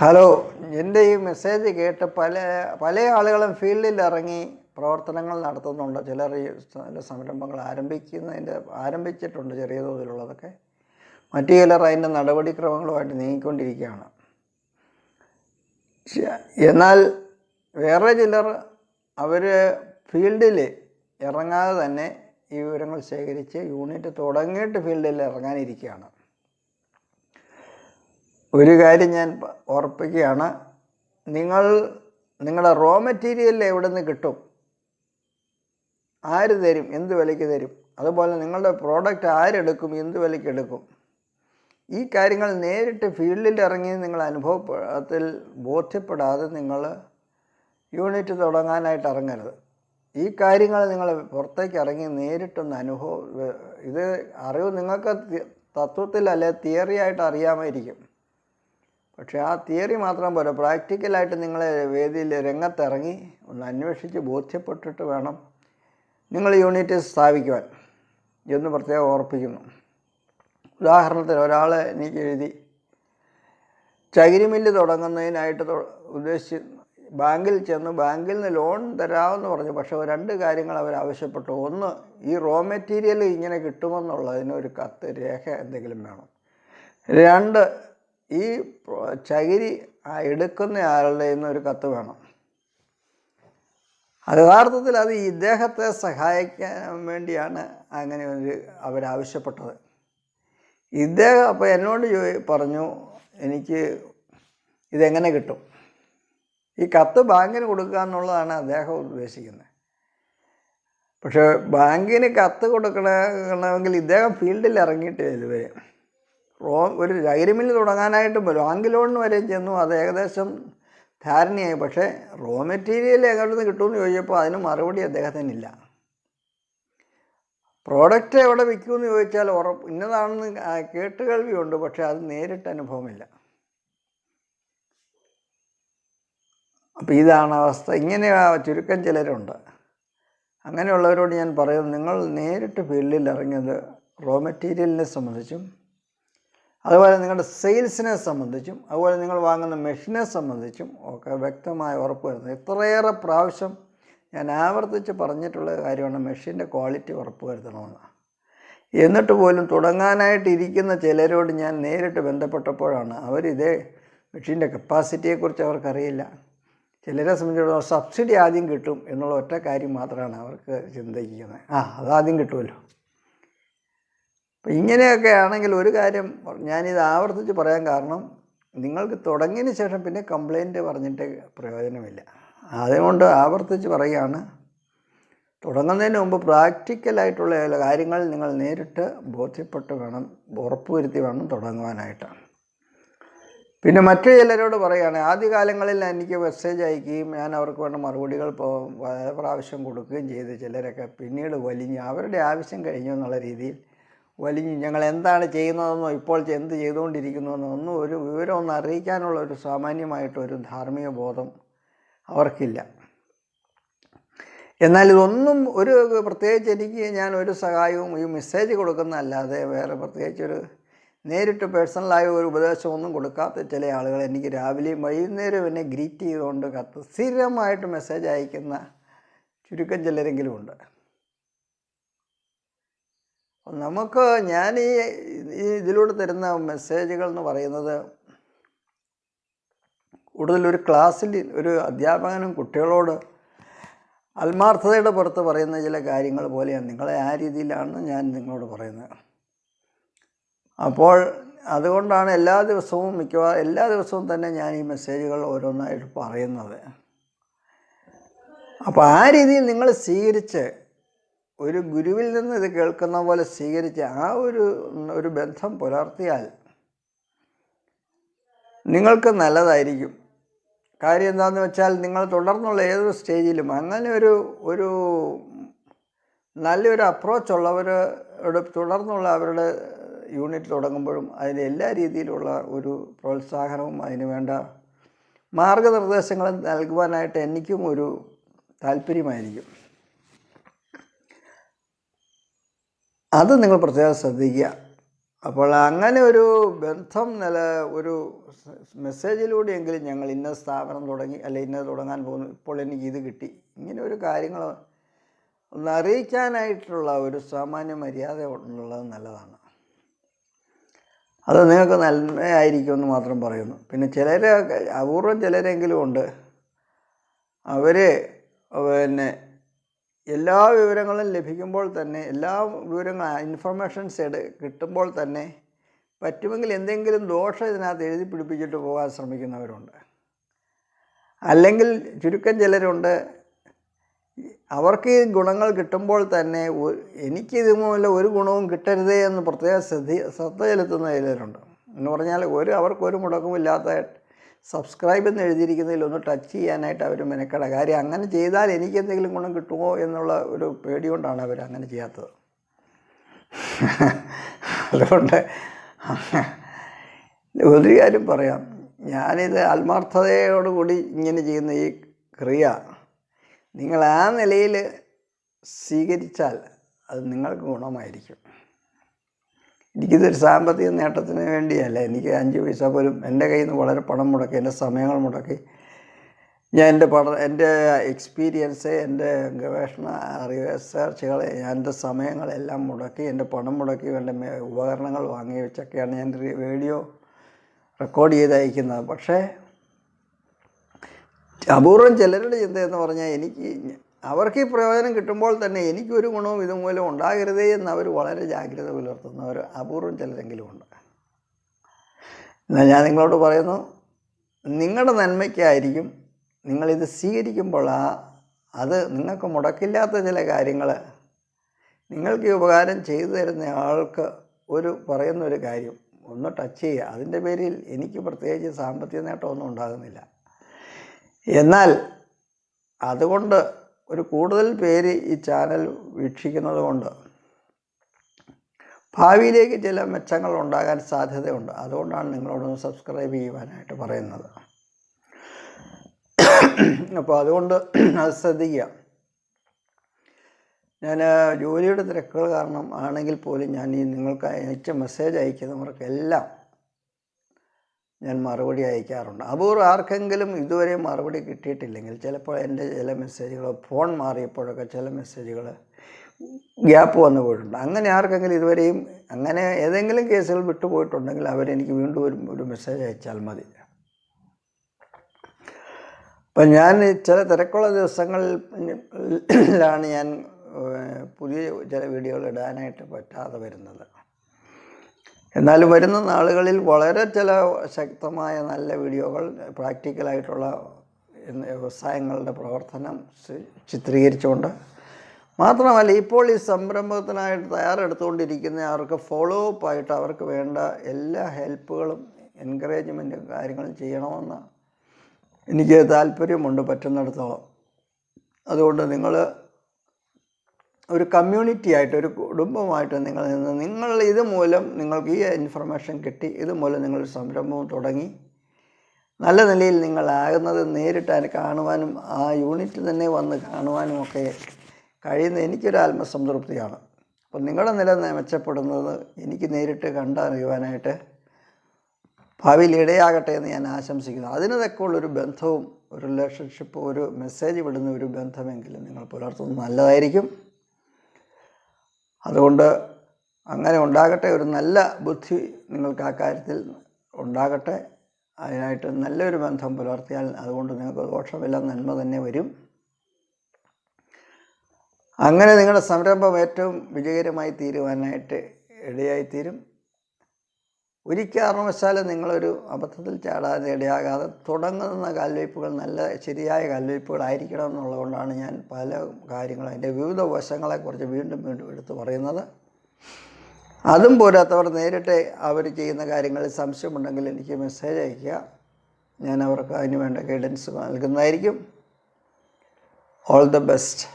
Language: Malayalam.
ഹലോ, എൻ്റെ ഈ മെസ്സേജ് കേട്ട് പല ആളുകളും ഫീൽഡിൽ ഇറങ്ങി പ്രവർത്തനങ്ങൾ നടത്തുന്നുണ്ട്. ചില സംരംഭങ്ങൾ ആരംഭിച്ചിട്ടുണ്ട് ചെറിയ തോതിലുള്ളതൊക്കെ. മറ്റു ചിലർ അതിൻ്റെ നടപടിക്രമങ്ങളുമായിട്ട് നീങ്ങിക്കൊണ്ടിരിക്കുകയാണ്. എന്നാൽ വേറെ ചിലർ അവർ ഫീൽഡിൽ ഇറങ്ങാതെ തന്നെ ഈ വിവരങ്ങൾ ശേഖരിച്ച് യൂണിറ്റ് തുടങ്ങിയിട്ട് ഫീൽഡിൽ ഇറങ്ങാനിരിക്കുകയാണ്. ഒരു കാര്യം ഞാൻ ഓർപ്പിക്കുകയാണ്, നിങ്ങളുടെ റോ മെറ്റീരിയൽ എവിടെ നിന്ന് കിട്ടും, ആര് തരും, എന്ത് വിലയ്ക്ക് തരും, അതുപോലെ നിങ്ങളുടെ പ്രോഡക്റ്റ് ആരെടുക്കും, എന്ത് വിലയ്ക്ക് എടുക്കും, ഈ കാര്യങ്ങൾ നേരിട്ട് ഫീൽഡിൽ ഇറങ്ങി നിങ്ങൾ അനുഭവത്തിൽ ബോധ്യപ്പെടാതെ നിങ്ങൾ യൂണിറ്റ് തുടങ്ങാനായിട്ട് ഇറങ്ങരുത്. ഈ കാര്യങ്ങൾ നിങ്ങൾ പുറത്തേക്ക് ഇറങ്ങി നേരിട്ടൊന്ന് ഇത് അറിവ് നിങ്ങൾക്ക് തത്വത്തിൽ അല്ലെ തിയറി ആയിട്ട് അറിയാമായിരിക്കും. പക്ഷേ ആ തിയറി മാത്രം പോരാ, പ്രാക്ടിക്കലായിട്ട് നിങ്ങൾ വേദിയിൽ രംഗത്തിറങ്ങി ഒന്ന് അന്വേഷിച്ച് ബോധ്യപ്പെട്ടിട്ട് വേണം നിങ്ങൾ യൂണിറ്റ് സ്ഥാപിക്കുവാൻ എന്ന് പ്രത്യേകം ഓർപ്പിക്കുന്നു. ഉദാഹരണത്തിന് ഒരാൾ എനിക്ക് എഴുതി ചകിരി മില്ല് തുടങ്ങുന്നതിനായിട്ട് ഉദ്ദേശിച്ച് ബാങ്കിൽ ചെന്ന് ബാങ്കിൽ നിന്ന് ലോൺ തരാമെന്ന് പറഞ്ഞു. പക്ഷേ 2 കാര്യങ്ങൾ അവർ ആവശ്യപ്പെട്ടു. ഒന്ന്, ഈ റോ മെറ്റീരിയൽ ഇങ്ങനെ കിട്ടുമെന്നുള്ളതിനൊരു കത്ത് രേഖ എന്തെങ്കിലും വേണം. 2, ഈ ചകിരി എടുക്കുന്ന ആളുടെ ഒരു കത്ത് വേണം. യഥാർത്ഥത്തിൽ അത് ഇദ്ദേഹത്തെ സഹായിക്കാൻ വേണ്ടിയാണ് അങ്ങനെ അവരാവശ്യപ്പെട്ടത്. ഇദ്ദേഹം അപ്പോൾ എന്നോട് പറഞ്ഞു, എനിക്ക് ഇതെങ്ങനെ കിട്ടും, ഈ കത്ത് ബാങ്കിന് കൊടുക്കുക എന്നുള്ളതാണ് അദ്ദേഹം ഉദ്ദേശിക്കുന്നത്. പക്ഷേ ബാങ്കിന് കത്ത് കൊടുക്കണമെങ്കിൽ ഇദ്ദേഹം ഫീൽഡിൽ ഇറങ്ങിയിട്ട് ഇതുവരെ ഒരു ചകിരി മില്ല് തുടങ്ങാനായിട്ട് ബാങ്ക് ലോണിന് വരെ ചെന്നു. അത് ഏകദേശം ധാരണയായി. പക്ഷേ റോ മെറ്റീരിയൽ എവിടെ നിന്ന് കിട്ടുമെന്ന് ചോദിച്ചപ്പോൾ അതിന് മറുപടി അദ്ദേഹത്തിനില്ല. പ്രോഡക്റ്റ് എവിടെ വിൽക്കുമെന്ന് ചോദിച്ചാൽ ഇന്നതാണെന്ന് കേട്ടുകേൾവിയുണ്ട്, പക്ഷേ അത് നേരിട്ട് അനുഭവമില്ല. അപ്പോൾ ഇതാണ് അവസ്ഥ. ഇങ്ങനെ ചുരുക്കം ചിലരുണ്ട്. അങ്ങനെയുള്ളവരോട് ഞാൻ പറയുന്നത്, നിങ്ങൾ നേരിട്ട് ഫീൽഡിൽ ഇറങ്ങിയത് റോ മെറ്റീരിയലിനെ സംബന്ധിച്ചും അതുപോലെ നിങ്ങളുടെ സെയിൽസിനെ സംബന്ധിച്ചും അതുപോലെ നിങ്ങൾ വാങ്ങുന്ന മെഷീനെ സംബന്ധിച്ചും ഒക്കെ വ്യക്തമായി ഉറപ്പ് വരുന്നത്. ഇത്രയേറെ പ്രാവശ്യം ഞാൻ ആവർത്തിച്ച് പറഞ്ഞിട്ടുള്ള കാര്യമാണ് മെഷീൻ്റെ ക്വാളിറ്റി ഉറപ്പ് വരുത്തണമെന്ന്. എന്നിട്ട് പോലും തുടങ്ങാനായിട്ടിരിക്കുന്ന ചിലരോട് ഞാൻ നേരിട്ട് ബന്ധപ്പെട്ടപ്പോഴാണ് അവരിതേ മെഷീൻ്റെ കപ്പാസിറ്റിയെക്കുറിച്ച് അവർക്കറിയില്ല. ചിലരെ സംബന്ധിച്ചിടത്തോളം സബ്സിഡി ആദ്യം കിട്ടും എന്നുള്ള ഒറ്റ കാര്യം മാത്രമാണ് അവർക്ക് ചിന്തിക്കുന്നത്. അതാദ്യം കിട്ടുമല്ലോ. അപ്പം ഇങ്ങനെയൊക്കെ ആണെങ്കിൽ ഒരു കാര്യം ഞാനിത് ആവർത്തിച്ച് പറയാൻ കാരണം, നിങ്ങൾക്ക് തുടങ്ങിയതിന് ശേഷം പിന്നെ കംപ്ലൈൻറ്റ് പറഞ്ഞിട്ട് പ്രയോജനമില്ല. അതുകൊണ്ട് ആവർത്തിച്ച് പറയുകയാണ്, തുടങ്ങുന്നതിന് മുമ്പ് പ്രാക്ടിക്കലായിട്ടുള്ള കാര്യങ്ങൾ നിങ്ങൾ നേരിട്ട് ബോധ്യപ്പെട്ട് വേണം, ഉറപ്പുവരുത്തി വേണം തുടങ്ങുവാനായിട്ട്. പിന്നെ മറ്റു ചിലരോട് പറയുകയാണ്, ആദ്യകാലങ്ങളിൽ എനിക്ക് മെസ്സേജ് അയക്കുകയും ഞാൻ അവർക്ക് വേണ്ട മറുപടികൾ പല പ്രാവശ്യം കൊടുക്കുകയും ചെയ്ത് ചിലരൊക്കെ പിന്നീട് വലിഞ്ഞ് അവരുടെ ആവശ്യം കഴിഞ്ഞു എന്നുള്ള രീതിയിൽ വലിഞ്ഞ് ഞങ്ങൾ എന്താണ് ചെയ്യുന്നതെന്നോ ഇപ്പോൾ എന്ത് ചെയ്തുകൊണ്ടിരിക്കുന്നുവെന്നോ ഒരു വിവരം അറിയിക്കാനുള്ള ഒരു സാമാന്യമായിട്ടൊരു ധാർമ്മിക ബോധം അവർക്കില്ല. എന്നാൽ ഇതൊന്നും പ്രത്യേകിച്ച് ഞാൻ ഒരു സഹായവും ഈ മെസ്സേജ് കൊടുക്കുന്നതല്ലാതെ വേറെ പ്രത്യേകിച്ചൊരു നേരിട്ട് പേഴ്സണലായ ഒരു ഉപദേശമൊന്നും കൊടുക്കാത്ത ചില ആളുകൾ എനിക്ക് രാവിലെയും വൈകുന്നേരവും എന്നെ ഗ്രീറ്റ് ചെയ്തുകൊണ്ട് കത്ത് സ്ഥിരമായിട്ട് മെസ്സേജ് അയക്കുന്ന ചുരുക്കം ചിലരെങ്കിലും ഉണ്ട്. നമുക്ക് ഞാൻ ഈ ഇതിലൂടെ തരുന്ന മെസ്സേജുകൾ എന്ന് പറയുന്നത് കൂടുതലൊരു ക്ലാസ്സിൽ ഒരു അധ്യാപകനും കുട്ടികളോട് ആത്മാർത്ഥതയുടെ പുറത്ത് പറയുന്ന ചില കാര്യങ്ങൾ പോലെയാണ്. നിങ്ങളെ ആ രീതിയിലാണ് ഞാൻ നിങ്ങളോട് പറയുന്നത്. അപ്പോൾ അതുകൊണ്ടാണ് എല്ലാ ദിവസവും തന്നെ ഞാൻ ഈ മെസ്സേജുകൾ ഓരോന്നായിട്ട് പറയുന്നത്. അപ്പോൾ ആ രീതിയിൽ നിങ്ങൾ സ്വീകരിച്ച് ഒരു ഗുരുവിൽ നിന്ന് ഇത് കേൾക്കുന്ന പോലെ സ്വീകരിച്ച് ആ ഒരു ബന്ധം പുലർത്തിയാൽ നിങ്ങൾക്ക് നല്ലതായിരിക്കും. കാര്യം എന്താണെന്ന് വെച്ചാൽ, നിങ്ങൾ തുടർന്നുള്ള ഏതൊരു സ്റ്റേജിലും അങ്ങനെ ഒരു നല്ലൊരു അപ്രോച്ച് ഉള്ളവരോട് തുടർന്നുള്ള അവരുടെ യൂണിറ്റ് തുടങ്ങുമ്പോഴും അതിന് എല്ലാ രീതിയിലുള്ള ഒരു പ്രോത്സാഹനവും അതിന് വേണ്ട മാർഗനിർദ്ദേശങ്ങളും നൽകുവാനായിട്ട് എനിക്കും ഒരു താല്പര്യമായിരിക്കും. അത് നിങ്ങൾ പ്രത്യേകം ശ്രദ്ധിക്കുക. അപ്പോൾ അങ്ങനെ ഒരു ബന്ധം ഒരു മെസ്സേജിലൂടെയെങ്കിലും ഞങ്ങൾ ഇന്ന സ്ഥാപനം തുടങ്ങി, അല്ലെ ഇന്നത് തുടങ്ങാൻ പോകുന്നു, ഇപ്പോൾ എനിക്ക് ഇത് കിട്ടി, ഇങ്ങനെ ഒരു കാര്യങ്ങൾ ഒന്ന് അറിയിക്കാനായിട്ടുള്ള ഒരു സാമാന്യ മര്യാദ ഉള്ളത് നല്ലതാണ്. അത് നിങ്ങൾക്ക് നന്മയായിരിക്കുമെന്ന് മാത്രം പറയുന്നു. പിന്നെ അപൂർവം ചിലരെങ്കിലും ഉണ്ട്, അവർ എല്ലാ വിവരങ്ങളും ലഭിക്കുമ്പോൾ തന്നെ, എല്ലാ ഇൻഫർമേഷൻസ് കിട്ടുമ്പോൾ തന്നെ പറ്റുമെങ്കിൽ എന്തെങ്കിലും ദോഷം ഇതിനകത്ത് എഴുതി പിടിപ്പിച്ചിട്ട് പോകാൻ ശ്രമിക്കുന്നവരുണ്ട്. അല്ലെങ്കിൽ ചുരുക്കം ചിലരുണ്ട്, അവർക്ക് ഈ ഗുണങ്ങൾ കിട്ടുമ്പോൾ തന്നെ എനിക്കിത് മൂലം ഒരു ഗുണവും കിട്ടരുതേ എന്ന് പ്രത്യേക ശ്രദ്ധ ചെലുത്തുന്ന ചിലരുണ്ട്. എന്ന് പറഞ്ഞാൽ അവർക്കൊരു മുടക്കമില്ലാത്ത സബ്സ്ക്രൈബ് എന്ന് എഴുതിയിരിക്കുന്നതിൽ ഒന്ന് ടച്ച് ചെയ്യാനായിട്ട് അവർ മെനക്കെട. കാര്യം അങ്ങനെ ചെയ്താൽ എനിക്ക് എന്തെങ്കിലും ഗുണം കിട്ടുമോ എന്നുള്ള ഒരു പേടി കൊണ്ടാണ് അവർ അങ്ങനെ ചെയ്യാത്തത്. അതുകൊണ്ട് ഒരു കാര്യം പറയാം, ഞാനിത് ആത്മാർത്ഥതയോടുകൂടി ഇങ്ങനെ ചെയ്യുന്ന ഈ ക്രിയ നിങ്ങൾ ആ നിലയിൽ സ്വീകരിച്ചാൽ അത് നിങ്ങൾക്ക് ഗുണമായിരിക്കും. എനിക്കിതൊരു സാമ്പത്തിക നേട്ടത്തിന് വേണ്ടിയല്ല. എനിക്ക് 5 പൈസ പോലും എൻ്റെ കയ്യിൽ നിന്ന് വളരെ പണം മുടക്കി, എൻ്റെ സമയങ്ങൾ മുടക്കി, ഞാൻ എൻ്റെ എക്സ്പീരിയൻസ്, എൻ്റെ ഗവേഷണ റിസർച്ചുകൾ, എൻ്റെ സമയങ്ങളെല്ലാം മുടക്കി, എൻ്റെ പണം മുടക്കി, എൻ്റെ ഉപകരണങ്ങൾ വാങ്ങി വെച്ചൊക്കെയാണ് ഞാൻ വീഡിയോ റെക്കോർഡ് ചെയ്ത് അയക്കുന്നത്. പക്ഷേ അപൂർവം ചിലരുടെ ചിന്തയെന്ന് പറഞ്ഞാൽ അവർക്ക് ഈ പ്രയോജനം കിട്ടുമ്പോൾ തന്നെ എനിക്കൊരു ഗുണവും ഇതുമൂലം ഉണ്ടാകരുതേ എന്ന് അവർ വളരെ ജാഗ്രത പുലർത്തുന്നവർ അപൂർവം ചിലരെങ്കിലും ഉണ്ട്. എന്നാൽ ഞാൻ നിങ്ങളോട് പറയുന്നു, നിങ്ങളുടെ നന്മയ്ക്കായിരിക്കും നിങ്ങളിത് സ്വീകരിക്കുമ്പോൾ അത് നിങ്ങൾക്ക് മുടക്കില്ലാത്ത ചില കാര്യങ്ങൾ നിങ്ങൾക്ക് ഈ ഉപകാരം ചെയ്തു തരുന്ന ആൾക്ക് പറയുന്നൊരു കാര്യം ഒന്ന് ടച്ച് ചെയ്യുക. അതിൻ്റെ പേരിൽ എനിക്ക് പ്രത്യേകിച്ച് സാമ്പത്തിക നേട്ടമൊന്നും ഉണ്ടാകുന്നില്ല. എന്നാൽ അതുകൊണ്ട് കൂടുതൽ പേര് ഈ ചാനൽ വീക്ഷിക്കുന്നത് കൊണ്ട് ഭാവിയിലേക്ക് ചില മെച്ചങ്ങൾ ഉണ്ടാകാൻ സാധ്യതയുണ്ട്. അതുകൊണ്ടാണ് നിങ്ങളോടൊന്ന് സബ്സ്ക്രൈബ് ചെയ്യുവാനായിട്ട് പറയുന്നത്. അപ്പോൾ അതുകൊണ്ട് അത് ശ്രദ്ധിക്കുക. ഞാൻ ജോലിയുടെ തിരക്കുകൾ കാരണം ആണെങ്കിൽ പോലും ഞാൻ നിങ്ങൾക്ക് അയച്ച മെസ്സേജ് അയക്കുന്നവർക്കെല്ലാം ഞാൻ മറുപടി അയക്കാറുണ്ട്. അപൂർവം ആർക്കെങ്കിലും ഇതുവരെ മറുപടി കിട്ടിയിട്ടില്ലെങ്കിൽ ചിലപ്പോൾ എൻ്റെ ചില മെസ്സേജുകൾ ഫോൺ മാറിയപ്പോഴൊക്കെ ചില മെസ്സേജുകൾ ഗ്യാപ്പ് വന്നു പോയിട്ടുണ്ട്. അങ്ങനെ ആർക്കെങ്കിലും ഇതുവരെയും അങ്ങനെ ഏതെങ്കിലും കേസുകൾ വിട്ടുപോയിട്ടുണ്ടെങ്കിൽ അവരെനിക്ക് വീണ്ടും ഒരു മെസ്സേജ് അയച്ചാൽ മതി. അപ്പം ഞാൻ ചില തിരക്കുള്ള ദിവസങ്ങളിലാണ് ഞാൻ പുതിയ ചില വീഡിയോകൾ ഇടാനായിട്ട് പറ്റാതെ വരുന്നത്. എന്നാലും വരുന്ന നാളുകളിൽ വളരെ ചില ശക്തമായ നല്ല വീഡിയോകൾ, പ്രാക്ടിക്കലായിട്ടുള്ള വ്യവസായങ്ങളുടെ പ്രവർത്തനം ചിത്രീകരിച്ചുകൊണ്ട്, മാത്രമല്ല ഇപ്പോൾ ഈ സംരംഭത്തിനായിട്ട് തയ്യാറെടുത്തുകൊണ്ടിരിക്കുന്ന അവർക്ക് ഫോളോ അപ്പ് ആയിട്ട് അവർക്ക് വേണ്ട എല്ലാ ഹെൽപ്പുകളും എൻകറേജ്മെൻറ്റും കാര്യങ്ങളും ചെയ്യണമെന്ന് എനിക്ക് താല്പര്യമുണ്ട് പറ്റുന്നിടത്തോളം. അതുകൊണ്ട് നിങ്ങൾ ഒരു കമ്മ്യൂണിറ്റി ആയിട്ട്, ഒരു കുടുംബമായിട്ട് നിങ്ങൾ ഇതുമൂലം നിങ്ങൾക്ക് ഈ ഇൻഫർമേഷൻ കിട്ടി, ഇതുമൂലം നിങ്ങളൊരു സംരംഭം തുടങ്ങി നല്ല നിലയിൽ നിങ്ങളാകുന്നത് നേരിട്ട് കാണുവാനും ആ യൂണിറ്റിൽ തന്നെ വന്ന് കാണുവാനും ഒക്കെ കഴിയുന്ന എനിക്കൊരു ആത്മസംതൃപ്തിയാണ്. അപ്പം നിങ്ങളുടെ നില മെച്ചപ്പെടുന്നത് എനിക്ക് നേരിട്ട് കണ്ടറിയുവാനായിട്ട് ഭാവിയിൽ ഇടയാകട്ടെ എന്ന് ഞാൻ ആശംസിക്കുന്നു. അതിന് തക്കമുള്ളൊരു ബന്ധവും ഒരു റിലേഷൻഷിപ്പ്, ഒരു മെസ്സേജ് വിടുന്ന ഒരു ബന്ധമെങ്കിലും നിങ്ങൾ പുലർത്തുന്നത് നല്ലതായിരിക്കും. അതുകൊണ്ട് അങ്ങനെ ഉണ്ടാകട്ടെ. ഒരു നല്ല ബുദ്ധി നിങ്ങൾക്ക് ആ കാര്യത്തിൽ ഉണ്ടാകട്ടെ. അതിനായിട്ട് നല്ലൊരു ബന്ധം പുലർത്തിയാൽ അതുകൊണ്ട് നിങ്ങൾക്ക് ദോഷമില്ല, നന്മ തന്നെ വരും. അങ്ങനെ നിങ്ങളുടെ സംരംഭം ഏറ്റവും വിജയകരമായി തീരുവാനായിട്ട് ഇടയായിത്തീരും. ഒരിക്കാരണവശാലും നിങ്ങളൊരു അബദ്ധത്തിൽ ചാടാതെ ഇടയാകാതെ തുടങ്ങുന്ന കാൽവയ്പ്പുകൾ നല്ല ശരിയായ കാൽവയ്പ്പുകളായിരിക്കണം എന്നുള്ളതുകൊണ്ടാണ് ഞാൻ പല കാര്യങ്ങളും അതിൻ്റെ വിവിധ വശങ്ങളെക്കുറിച്ച് വീണ്ടും എടുത്ത് പറയുന്നത്. അതും പോരാത്തവർ നേരിട്ട് അവർ ചെയ്യുന്ന കാര്യങ്ങളിൽ സംശയമുണ്ടെങ്കിൽ എനിക്ക് മെസ്സേജ് അയയ്ക്കുക. ഞാൻ അവർക്ക് അതിന് വേണ്ട ഗൈഡൻസ് നൽകുന്നതായിരിക്കും. All the best.